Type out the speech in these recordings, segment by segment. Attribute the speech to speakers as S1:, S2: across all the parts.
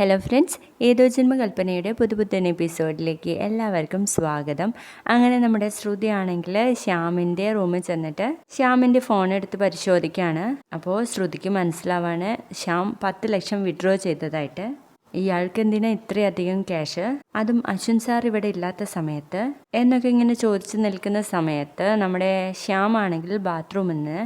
S1: Hello friends, ഏതോ ജന്മകൽപ്പനയുടെ പുതുപുത്തൻ എപ്പിസോഡിലേക്ക് എല്ലാവർക്കും സ്വാഗതം. അങ്ങനെ നമ്മുടെ ശ്രുതി ആണെങ്കിൽ ശ്യാമിൻ്റെ റൂമിൽ ചെന്നിട്ട് ശ്യാമിൻ്റെ ഫോൺ എടുത്ത് പരിശോധിക്കുകയാണ്. അപ്പോൾ ശ്രുതിക്ക് മനസ്സിലാവാണ് ശ്യാം 10 ലക്ഷം വിഡ്രോ ചെയ്തതായിട്ട്. ഇയാൾക്ക് എന്തിനാ ഇത്രയധികം ക്യാഷ്, അതും അശ്വിൻ സാർ ഇവിടെ ഇല്ലാത്ത സമയത്ത് എന്നൊക്കെ ഇങ്ങനെ ചോദിച്ചു നിൽക്കുന്ന സമയത്ത് നമ്മുടെ ശ്യാം ആണെങ്കിൽ ബാത്റൂമിൽ നിന്ന്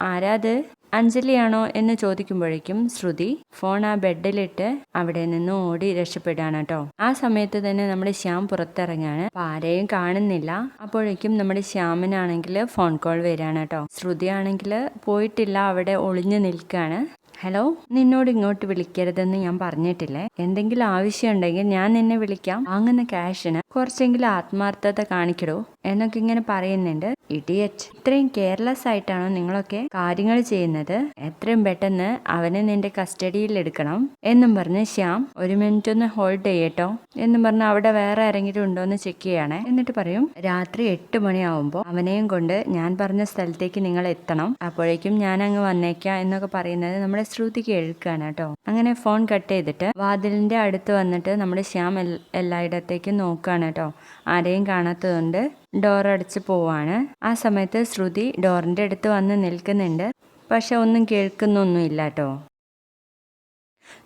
S1: ആരാത് അഞ്ജലിയാണോ എന്ന് ചോദിക്കുമ്പോഴേക്കും ശ്രുതി ഫോൺ ആ ബെഡിലിട്ട് അവിടെ നിന്ന് ഓടി രക്ഷപ്പെടുകയാണ് കേട്ടോ. ആ സമയത്ത് തന്നെ നമ്മുടെ ശ്യാം പുറത്തിറങ്ങാണ്. ആരെയും കാണുന്നില്ല. അപ്പോഴേക്കും നമ്മുടെ ശ്യാമിനാണെങ്കിൽ ഫോൺ കോൾ വരികയാണ് കേട്ടോ. ശ്രുതി ആണെങ്കിൽ പോയിട്ടില്ല, അവിടെ ഒളിഞ്ഞു നിൽക്കുകയാണ്. ഹലോ, നിന്നോട് ഇങ്ങോട്ട് വിളിക്കരുതെന്ന് ഞാൻ പറഞ്ഞിട്ടില്ലേ? എന്തെങ്കിലും ആവശ്യമുണ്ടെങ്കിൽ ഞാൻ നിന്നെ വിളിക്കാം. വാങ്ങുന്ന ക്യാഷിന് കുറച്ചെങ്കിലും ആത്മാർത്ഥത കാണിക്കടോ എന്നൊക്കെ ഇങ്ങനെ പറയുന്നുണ്ട്. ഇഡിയറ്റ്, ഇത്രയും കെയർലെസ് ആയിട്ടാണോ നിങ്ങളൊക്കെ കാര്യങ്ങൾ ചെയ്യുന്നത്? എത്രയും പെട്ടെന്ന് അവനെ നിന്റെ കസ്റ്റഡിയിൽ എടുക്കണം എന്നും പറഞ്ഞ് ശ്യാം 1 മിനിറ്റ് ഒന്ന് ഹോൾഡ് ചെയ്യട്ടോ എന്നും പറഞ്ഞ് അവിടെ വേറെ ആരെങ്കിലും ഉണ്ടോ എന്ന് ചെക്ക് ചെയ്യണേ. എന്നിട്ട് പറയും, രാത്രി 8 മണിയാവുമ്പോൾ അവനെയും കൊണ്ട് ഞാൻ പറഞ്ഞ സ്ഥലത്തേക്ക് നിങ്ങൾ എത്തണം. അപ്പോഴേക്കും ഞാൻ അങ്ങ് വന്നേക്കാം എന്നൊക്കെ പറയുന്നത് നമ്മുടെ ശ്രുതി കേൾക്കുകയാണ് കേട്ടോ. അങ്ങനെ ഫോൺ കട്ട് ചെയ്തിട്ട് വാതിലിന്റെ അടുത്ത് വന്നിട്ട് നമ്മുടെ ശ്യാം എല്ലായിടത്തേക്കും നോക്കുകയാണ് കേട്ടോ. ആരെയും കാണാത്തതുകൊണ്ട് ഡോർ അടച്ച് പോവാണ്. ആ സമയത്ത് ശ്രുതി ഡോറിന്റെ അടുത്ത് വന്ന് നിൽക്കുന്നുണ്ട്. പക്ഷെ ഒന്നും കേൾക്കുന്നൊന്നുമില്ല കേട്ടോ.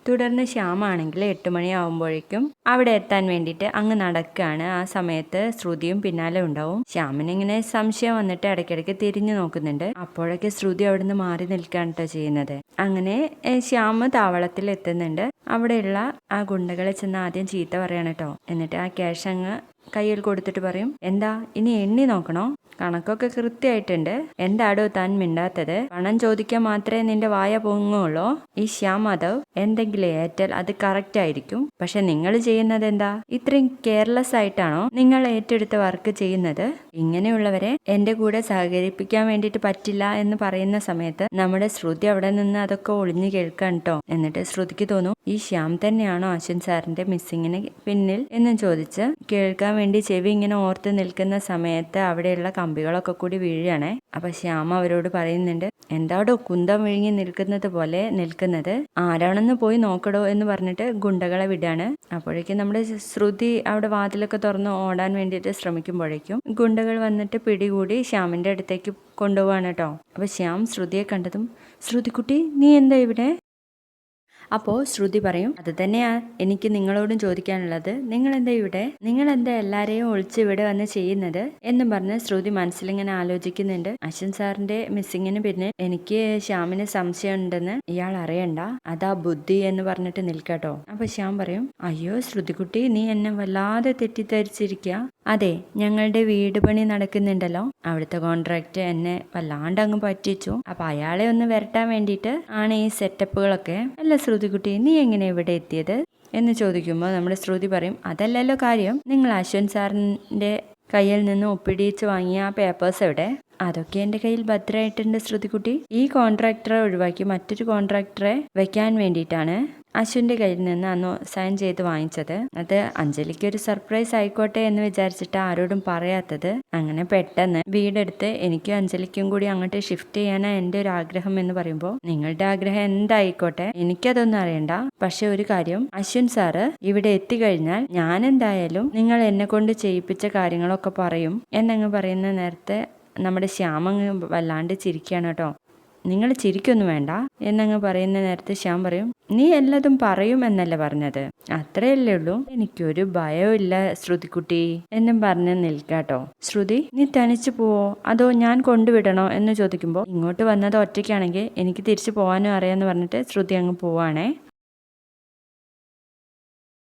S1: തുടർന്ന് ശ്യാമാണെങ്കിൽ 8 മണിയാവുമ്പോഴേക്കും അവിടെ എത്താൻ വേണ്ടിയിട്ട് അങ്ങ് നടക്കുകയാണ്. ആ സമയത്ത് ശ്രുതിയും പിന്നാലെ ഉണ്ടാവും. ശ്യാമിനിങ്ങനെ സംശയം വന്നിട്ട് ഇടയ്ക്കിടയ്ക്ക് തിരിഞ്ഞു നോക്കുന്നുണ്ട്. അപ്പോഴൊക്കെ ശ്രുതി അവിടുന്ന് മാറി നിൽക്കുകയാണ് കേട്ടോ ചെയ്യുന്നത്. അങ്ങനെ ശ്യാമ് താവളത്തിൽ എത്തുന്നുണ്ട്. അവിടെയുള്ള ആ ഗുണ്ടകളെ ചെന്ന് ആദ്യം ചീത്ത പറയാണ് കേട്ടോ. എന്നിട്ട് ആ ക്യാഷ് അങ്ങ് കയ്യിൽ കൊടുത്തിട്ട് പറയും, എന്താ ഇനി എണ്ണി നോക്കണോ? കണക്കൊക്കെ കൃത്യമായിട്ടുണ്ട്. എന്താടോ താൻ മിണ്ടാത്തത്? പണം ചോദിക്കാൻ മാത്രമേ നിന്റെ വായ പൊങ്ങുള്ളൂ. ഈ ശ്യാം മാധവ് എന്തെങ്കിലും ഏറ്റാൽ അത് കറക്റ്റ് ആയിരിക്കും. പക്ഷെ നിങ്ങൾ ചെയ്യുന്നത് എന്താ? ഇത്രയും കെയർലെസ് ആയിട്ടാണോ നിങ്ങൾ ഏറ്റെടുത്ത വർക്ക് ചെയ്യുന്നത്? ഇങ്ങനെയുള്ളവരെ എന്റെ കൂടെ സഹകരിപ്പിക്കാൻ വേണ്ടിയിട്ട് പറ്റില്ല എന്ന് പറയുന്ന സമയത്ത് നമ്മുടെ ശ്രുതി അവിടെ നിന്ന് അതൊക്കെ ഒളിഞ്ഞു കേൾക്കാൻ കേട്ടോ. എന്നിട്ട് ശ്രുതിക്ക് തോന്നും, ഈ ശ്യാം തന്നെയാണോ അശ്വിൻ സാറിന്റെ മിസ്സിങ്ങിന് പിന്നിൽ എന്ന് ചോദിച്ച് കേൾക്കാൻ വേണ്ടി ചെവി ഇങ്ങനെ ഓർത്ത് നിൽക്കുന്ന സമയത്ത് അവിടെയുള്ള കമ്പികളൊക്കെ കൂടി വീഴുകയാണേ. അപ്പൊ ശ്യാമ അവരോട് പറയുന്നുണ്ട്, എന്താടോ കുന്തം വിഴുങ്ങി നിൽക്കുന്നത് പോലെ നിൽക്കുന്നത്? ആരാണെന്ന് പോയി നോക്കടോ എന്ന് പറഞ്ഞിട്ട് ഗുണ്ടകളെ വിടാണ്. അപ്പോഴേക്കും നമ്മുടെ ശ്രുതി അവിടെ വാതിലൊക്കെ തുറന്ന് ഓടാൻ വേണ്ടിയിട്ട് ശ്രമിക്കുമ്പോഴേക്കും ഗുണ്ടകൾ വന്നിട്ട് പിടികൂടി ശ്യാമിന്റെ അടുത്തേക്ക് കൊണ്ടുപോവാണ് കേട്ടോ. അപ്പൊ ശ്യാം ശ്രുതിയെ കണ്ടതും, ശ്രുതിക്കുട്ടി നീ എന്താ ഇവിടെ? അപ്പോൾ ശ്രുതി പറയും, അത് തന്നെയാ എനിക്ക് നിങ്ങളോടും ചോദിക്കാനുള്ളത്. നിങ്ങൾ എന്താ ഇവിടെ? നിങ്ങൾ എന്താ എല്ലാരെയും ഒളിച്ച് ഇവിടെ വന്ന് ചെയ്യുന്നത് എന്നും പറഞ്ഞ് ശ്രുതി മനസ്സിലിങ്ങനെ ആലോചിക്കുന്നുണ്ട്. അശ്വിൻ സാറിന്റെ മിസ്സിങ്ങിന് പിന്നെ എനിക്ക് ശ്യാമിന് സംശയം ഉണ്ടെന്ന് ഇയാൾ അറിയണ്ട, അതാ ബുദ്ധി എന്ന് പറഞ്ഞിട്ട് നിൽക്കാട്ടോ. അപ്പൊ ശ്യാം പറയും, അയ്യോ ശ്രുതിക്കുട്ടി, നീ എന്നെ വല്ലാതെ തെറ്റിദ്ധരിച്ചിരിക്കുക. അതെ, ഞങ്ങളുടെ വീട് പണി നടക്കുന്നുണ്ടല്ലോ, അവിടുത്തെ കോൺട്രാക്ട് എന്നെ വല്ലാണ്ട് അങ്ങ് പറ്റിച്ചു. അപ്പൊ അയാളെ ഒന്ന് വരട്ടാൻ വേണ്ടിയിട്ട് ആണ് ഈ സെറ്റപ്പുകളൊക്കെ. അല്ല ശ്രുതിക്കുട്ടി, നീ എങ്ങനെ ഇവിടെ എത്തിയത് എന്ന് ചോദിക്കുമ്പോൾ നമ്മുടെ ശ്രുതി പറയും, അതല്ലല്ലോ കാര്യം. നിങ്ങൾ അശ്വിൻ സാറിന്റെ കയ്യിൽ നിന്ന് ഒപ്പിടിച്ച് വാങ്ങിയ ആ പേപ്പേഴ്സ് എവിടെ? അതൊക്കെ എൻ്റെ കയ്യിൽ ഭദ്രമായിട്ടുണ്ട് ശ്രുതിക്കുട്ടി. ഈ കോൺട്രാക്ടറെ ഒഴിവാക്കി മറ്റൊരു കോൺട്രാക്ടറെ വെക്കാൻ വേണ്ടിയിട്ടാണ് അശ്വിൻ്റെ കയ്യിൽ നിന്ന് അന്ന് സൈൻ ചെയ്ത് വാങ്ങിച്ചത്. അത് അഞ്ജലിക്ക് ഒരു സർപ്രൈസ് ആയിക്കോട്ടെ എന്ന് വിചാരിച്ചിട്ട് ആരോടും പറയാത്തത്. അങ്ങനെ പെട്ടെന്ന് വീടെടുത്ത് എനിക്കും അഞ്ജലിക്കും കൂടി അങ്ങോട്ട് ഷിഫ്റ്റ് ചെയ്യാനാണ് എൻ്റെ ഒരു ആഗ്രഹം എന്ന് പറയുമ്പോൾ, നിങ്ങളുടെ ആഗ്രഹം എന്തായിക്കോട്ടെ, എനിക്കതൊന്നും അറിയണ്ട. പക്ഷെ ഒരു കാര്യം, അശ്വിൻ സാറ് ഇവിടെ എത്തിക്കഴിഞ്ഞാൽ ഞാൻ എന്തായാലും നിങ്ങൾ എന്നെ കൊണ്ട് ചെയ്യിപ്പിച്ച കാര്യങ്ങളൊക്കെ പറയും എന്നങ്ങ് പറയുന്ന നേരത്തെ നമ്മുടെ ശ്യാമങ്ങ് വല്ലാണ്ട് ചിരിക്കുകയാണ് കേട്ടോ. നിങ്ങൾ ചിരിക്കൊന്നും വേണ്ട എന്നങ്ങ് പറയുന്ന നേരത്തെ ശ്യാം പറയും, നീ എല്ലാതും പറയും എന്നല്ല പറഞ്ഞത്, അത്രയല്ലേ ഉള്ളൂ. എനിക്കൊരു ഭയവും ഇല്ല ശ്രുതിക്കുട്ടി എന്നും പറഞ്ഞ് നിൽക്കാട്ടോ. ശ്രുതി, നീ തനിച്ചു പോവോ അതോ ഞാൻ കൊണ്ടുവിടണോ എന്ന് ചോദിക്കുമ്പോൾ, ഇങ്ങോട്ട് വന്നത് ഒറ്റയ്ക്കാണെങ്കിൽ എനിക്ക് തിരിച്ചു പോകാനും അറിയാന്ന് പറഞ്ഞിട്ട് ശ്രുതി അങ്ങ് പോവാണേ.